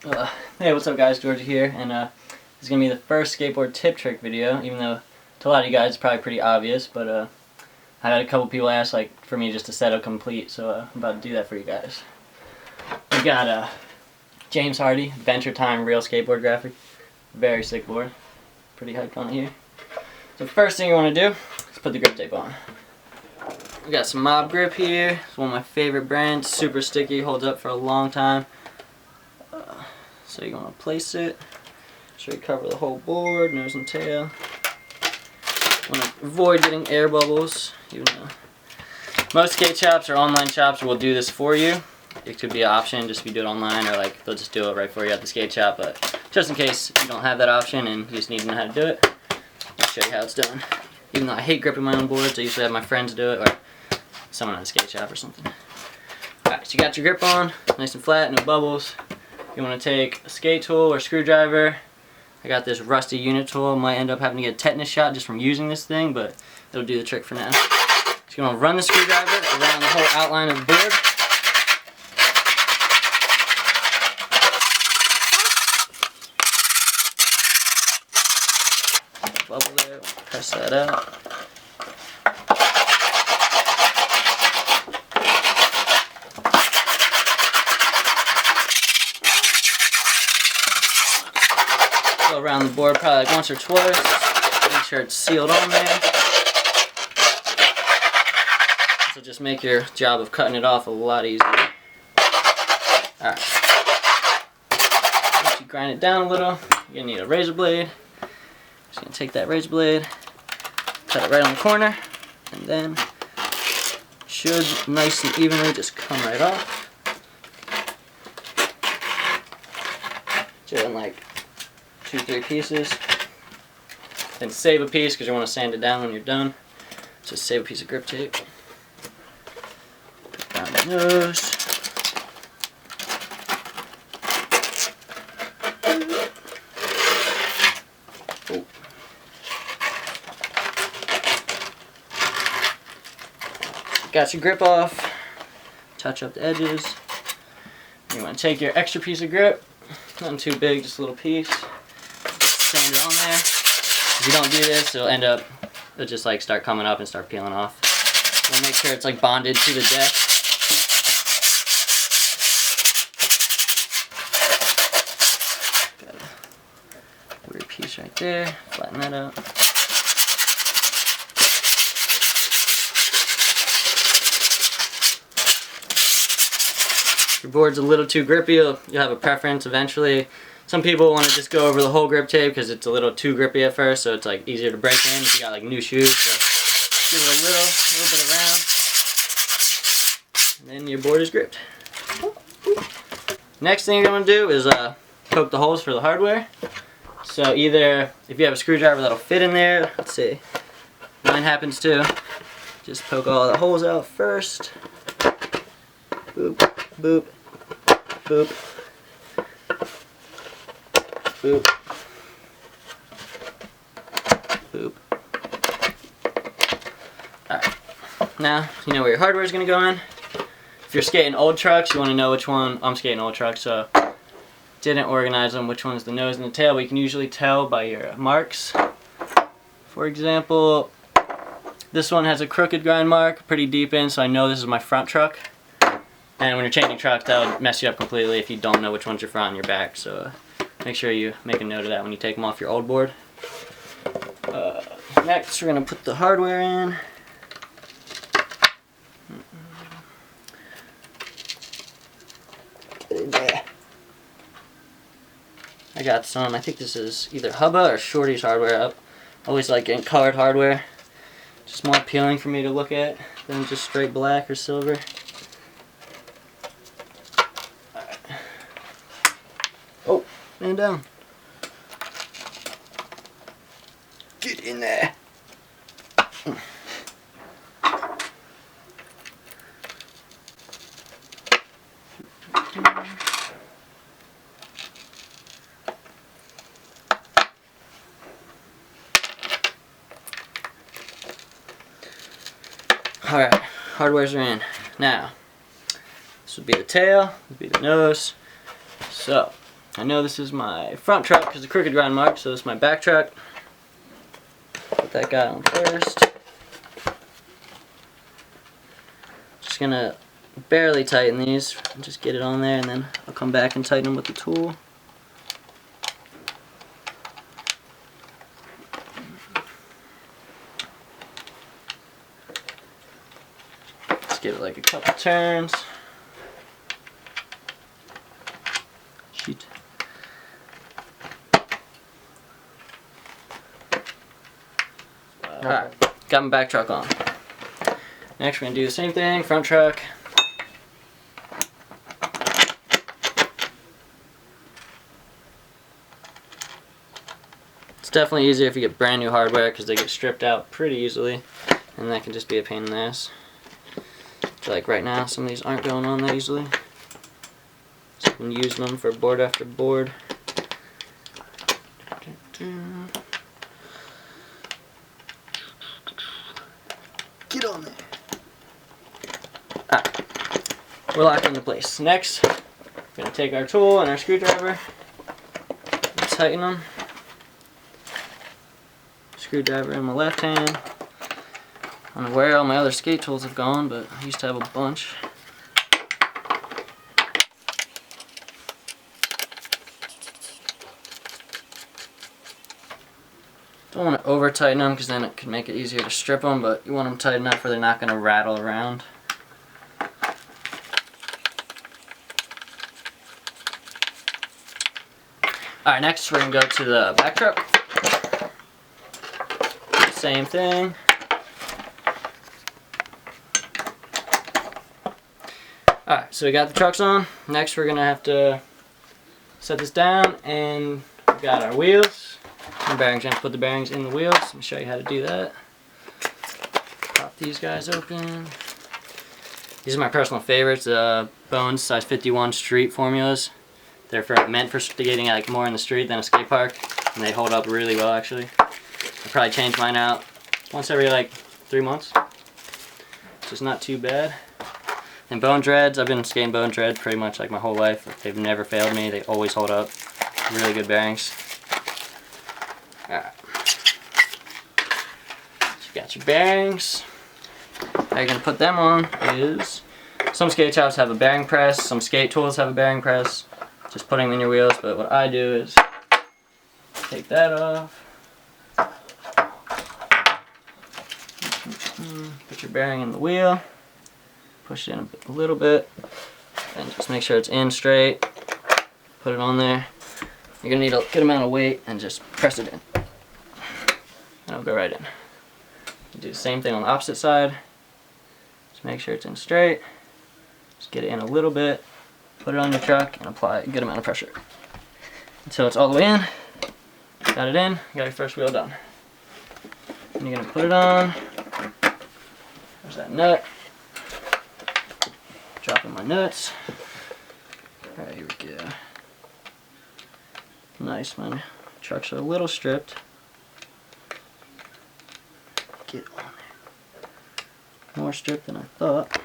Hey, what's up guys, Georgie here, and this is going to be the first skateboard tip trick video, even though to a lot of you guys it's probably pretty obvious, but I had a couple people ask for me just to set up complete, so I'm about to do that for you guys. We got James Hardy, Adventure Time Real Skateboard Graphic, very sick board, pretty hyped on it here. So first thing you want to do is put the grip tape on. We got some Mob Grip here, it's one of my favorite brands, super sticky, holds up for a long time. So you want to place it, make sure you cover the whole board, nose and tail. You want to avoid getting air bubbles, even though most skate shops or online shops will do this for you. It could be an option just if you do it online, or like they'll just do it right for you at the skate shop, but just in case you don't have that option and you just need to know how to do it, I'll show you how it's done. Even though I hate gripping my own boards, I usually have my friends do it, or someone at the skate shop or something. Alright, so you got your grip on, nice and flat, no bubbles. You want to take a skate tool or screwdriver. I got this rusty unit tool. I might end up having to get a tetanus shot just from using this thing, but it'll do the trick for now. So you're going to run the screwdriver around the whole outline of the board. Bubble there, press that out. Go around the board probably like once or twice. Make sure it's sealed on there. This will just make your job of cutting it off a lot easier. Alright. Once you grind it down a little, you're going to need a razor blade. Just going to take that razor blade, cut it right on the corner, and then should nice and evenly just come right off. Doing like 2-3 pieces. Then save a piece because you want to sand it down when you're done. Just save a piece of grip tape. Put down the nose. Oh. Got your grip off. Touch up the edges. You want to take your extra piece of grip. Nothing too big, just a little piece. Sand it on there. If you don't do this, it'll just like start coming up and start peeling off. You want to make sure it's like bonded to the deck. Got a weird piece right there. Flatten that out. If your board's a little too grippy, you'll have a preference eventually. Some people want to just go over the whole grip tape because it's a little too grippy at first, so it's like easier to break in if you got like new shoes. So give it a little bit around, and then your board is gripped. Next thing you're going to do is poke the holes for the hardware. So either if you have a screwdriver that'll fit in there, let's see, mine happens too. Just poke all the holes out first. Boop, boop, boop. Boop. Boop. Alright. Now, you know where your hardware is going to go in. If you're skating old trucks, you want to know which one. I'm skating old trucks, so didn't organize them, which one's the nose and the tail, but you can usually tell by your marks. For example, this one has a crooked grind mark, pretty deep in, so I know this is my front truck. And when you're changing trucks, that would mess you up completely if you don't know which one's your front and your back, so make sure you make a note of that when you take them off your old board. Next, we're going to put the hardware in. I got some, I think this is either Hubba or Shorty's hardware. I always like getting colored hardware. Just more appealing for me to look at than just straight black or silver. Alright. Oh, man down. Get in there. Alright, hardwares are in. Now, this would be the tail, this would be the nose. So, I know this is my front truck because the crooked grind mark, so this is my back truck. Put that guy on first. Just gonna barely tighten these, just get it on there, and then I'll come back and tighten them with the tool. Just give it like a couple turns. Shoot. Alright, got my back truck on. Next we're going to do the same thing, front truck. It's definitely easier if you get brand new hardware because they get stripped out pretty easily, and that can just be a pain in the ass. So like right now, some of these aren't going on that easily. So I've been using them for board after board. Get on there. Alright, we're locked into place. Next, we're going to take our tool and our screwdriver and tighten them. Screwdriver in my left hand. I don't know where all my other skate tools have gone, but I used to have a bunch. Don't want to over tighten them because then it can make it easier to strip them, but you want them tight enough where they're not going to rattle around. Alright, next we're going to go to the back truck. Same thing. Alright, so we got the trucks on. Next we're going to have to set this down, and we've got our wheels. And bearings, I'm going to put the bearings in the wheels. Let me show you how to do that. Pop these guys open. These are my personal favorites, Bones size 51 street formulas. They're meant for skating like more in the street than a skate park, and they hold up really well actually. I probably change mine out once every like 3 months, which is not too bad. And bone dreads, I've been skating bone dreads pretty much like my whole life. They've never failed me. They always hold up. Really good bearings. Alright. So you got your bearings. How you're going to put them on is, some skate shops have a bearing press, some skate tools have a bearing press. Just putting them in your wheels, but what I do is take that off. Put your bearing in the wheel. Push it in a little bit. And just make sure it's in straight. Put it on there. You're going to need a good amount of weight and just press it in. And it'll go right in. You do the same thing on the opposite side. Just make sure it's in straight. Just get it in a little bit. Put it on your truck and apply a good amount of pressure until it's all the way in. Got it in, you got your first wheel done. And you're going to put it on. There's that nut. Dropping my nuts. Alright, here we go. Nice, my trucks are a little stripped. Get on there. More stripped than I thought.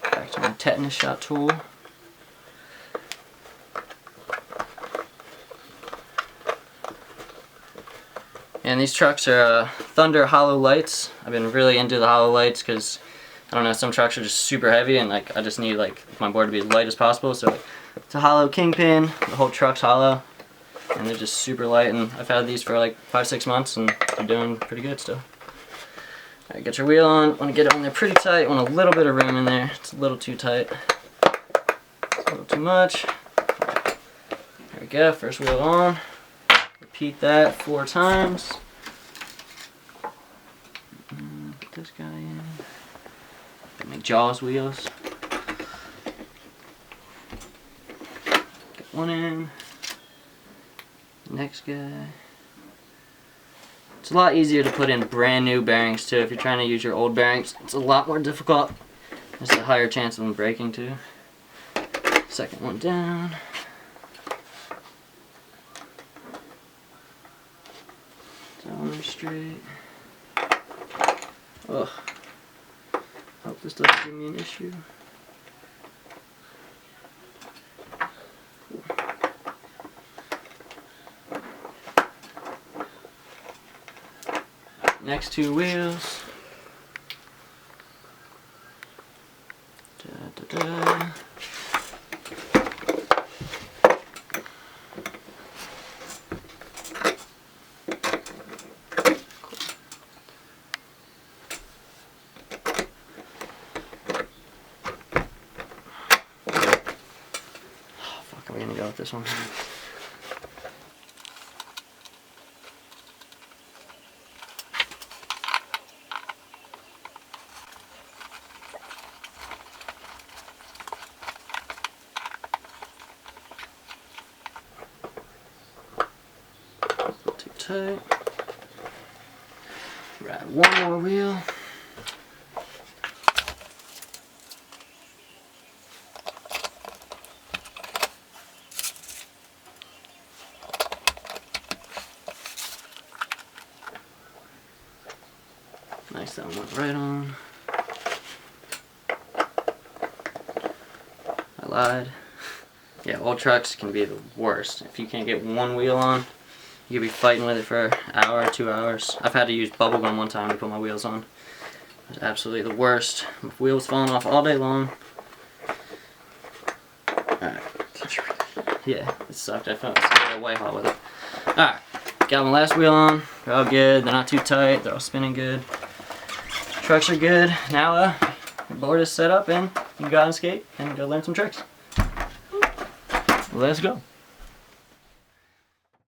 Back to my tetanus shot tool. And these trucks are Thunder hollow lights. I've been really into the hollow lights because, I don't know, some trucks are just super heavy and like I just need like my board to be as light as possible. So it's a hollow kingpin. The whole truck's hollow, and they're just super light. And I've had these for like 5-6 months, and they're doing pretty good still. Alright, get your wheel on. Want to get it on there pretty tight. Want a little bit of room in there. It's a little too tight. It's a little too much. There we go. First wheel on. Repeat that 4 times. Put this guy in. Make Jaws wheels. Get one in. Next guy. It's a lot easier to put in brand new bearings too. If you're trying to use your old bearings, it's a lot more difficult. There's a higher chance of them breaking too. Second one down. Down straight. Ugh. Hope this doesn't give me an issue. next two wheels. Da, da, da. Are we gonna go with this one? Too tight. Ride one more wheel. Nice, that one went right on. I lied. Yeah, old trucks can be the worst. If you can't get one wheel on, you could be fighting with it for an hour or 2 hours. I've had to use bubble gum one time to put my wheels on. It was absolutely the worst. My wheels falling off all day long. Alright. Yeah, it sucked. I felt white hot with it. Alright, got my last wheel on. They're all good. They're not too tight. They're all spinning good. Trucks are good. Now the board is set up and you can go out and skate and go learn some tricks. Let's go.